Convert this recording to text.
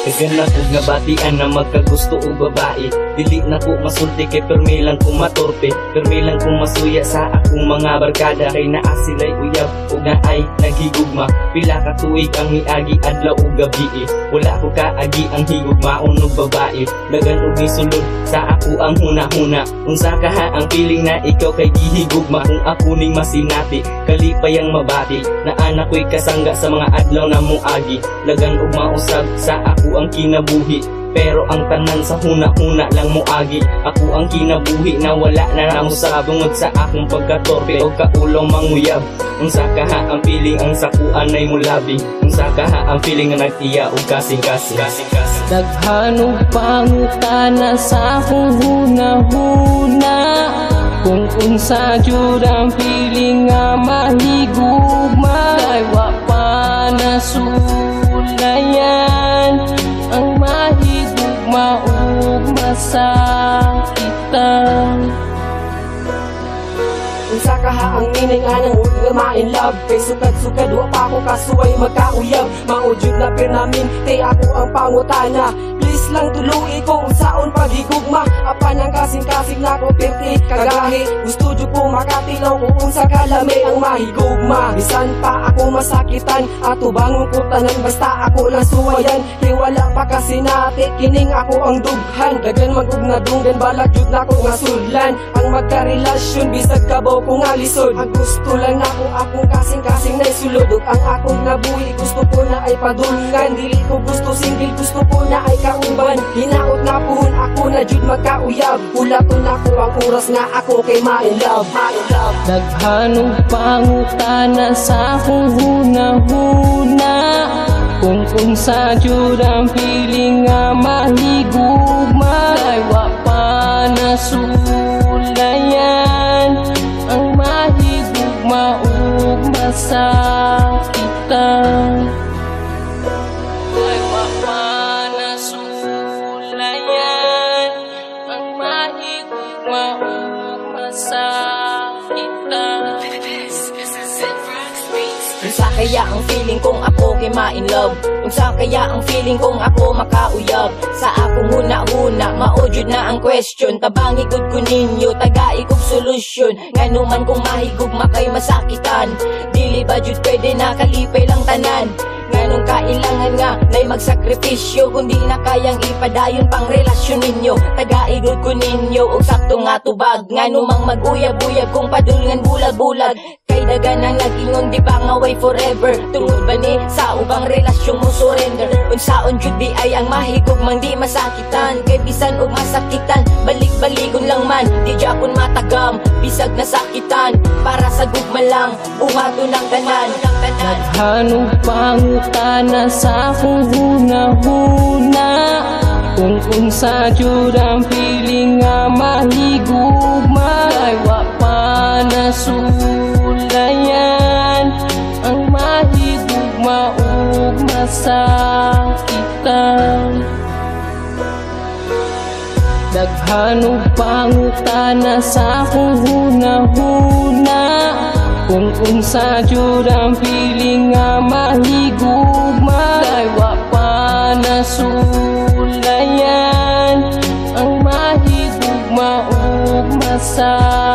Kaganap ug nabatian na magkagusto og babae. Dili na ko masulti kay permilan ko matorpe. Permilan ko masuya sa akong mga barkada. Kay naa sila'y uyab ug naay naghigugma. Pila ka tuig ang miagi adlaw ug gabi. Wala ko kaagi ang higugmaon og babae. Dagan ug gisulod sa ako ang huna-huna. Unsa ka ha ang feeling na ikaw kay gihigugma. Kung ako ning masinati kalipay ang mabati. Na anak ko'y kasangga sa mga adlaw na muagi. Dagan ug mausab sa ako ang kinabuhi. Pero ang tanan sa huna-huna lang moagi. Ako ang kinabuhi na wala na namusab. Tungod sa akong pagkatorpe o kaulong manguyab. Unsa ka ha ang feeling ang sakuan ay mulabi. Unsa ka ha ang feeling nga nagtiya o kasing-kasing. Daghanong pangutana sa akong huna-huna. Kung unsa jud ang feeling nga mahigugma. Kay wa pa nasulayan ang mahigugma ug masakitan. Unsa ka ha ang meaning anang ug nga ma-in love. Kay sukad-sukad wa pa ko kasuway magkauyab. Maujud na pirnamin kay ako ang pangutana. Please lang tuluy ko kung saon paghigugma. Apan ang kasing-kasing na ko perti kagahi. Gusto jud ko makatilaw kung unsa kalami ang mahigugma. Bisan pa ako masakitan ato bangon ko tanan basta ako lang suwayan. Kay wala pa kasi nati kining ako ang dughan. Dagan magug na dunggan balag jud nako nga sudlan. Ang magkarelasyon bisag kabaw ko nga lisod. Ang gusto lang nako akong kasing-kasing na isulod. Ug ang akong nabuhi gusto ko na ay padulngan. Dili ko gusto single, gusto ko na ay kauban. Hinaot na puhon ako na jud magkauyab. Ulaton ako ang oras nga ako kay ma-in love. Daghanong pangutana sa akong huna-huna. Kung unsa jud ang feeling nga mahigugma. Kay wa pa nasulayan ang mahigugma ug masakitan. Kay wa pa nasulayan ang mahigugma ug masakitan. Unsa kaya ang feeling kung ako kay ma-in love? Unsa kaya ang feeling kung ako makauyab? Sa akong huna-huna, maujud na ang question. Tabangi gud ko ninyo, tagai kog solusyon. Ngano man kung mahigugma kay masakitan. Dili ba jud pwede na kalipay lang tanan? Nganong kailangan nga na'y magsakripisyo. Kung di na kayang ipadayon pang relasyon ninyo. Taga-igod ko ninyo og sakto nga tubag. Ngano mang mag-uyab-uyab kung padulngan bulag-bulag. Kay dagan ang nag-ingon di pa nga way forever. Tungod ba ni sa ubang relasyon mo surrender. Unsaon jud di ay ang mahigugmang di masakitan. Kay bisan og masakitan balik-baligon lang man. Di gyapon matagam bisag nasakitan. Para sa gugma lang buhaton ang tanan. Daghanong pangutana sa akong huna-huna. Kung unsa jud ang feeling nga mahigugma. Kay wa pa nasulayan ang mahigugma ug masakitan. Daghanong pangutana sa akong huna-huna. Kung unsa jud ang feeling nga mahigugma. Kay wa pa nasulayan ang mahigugma ug masakitan.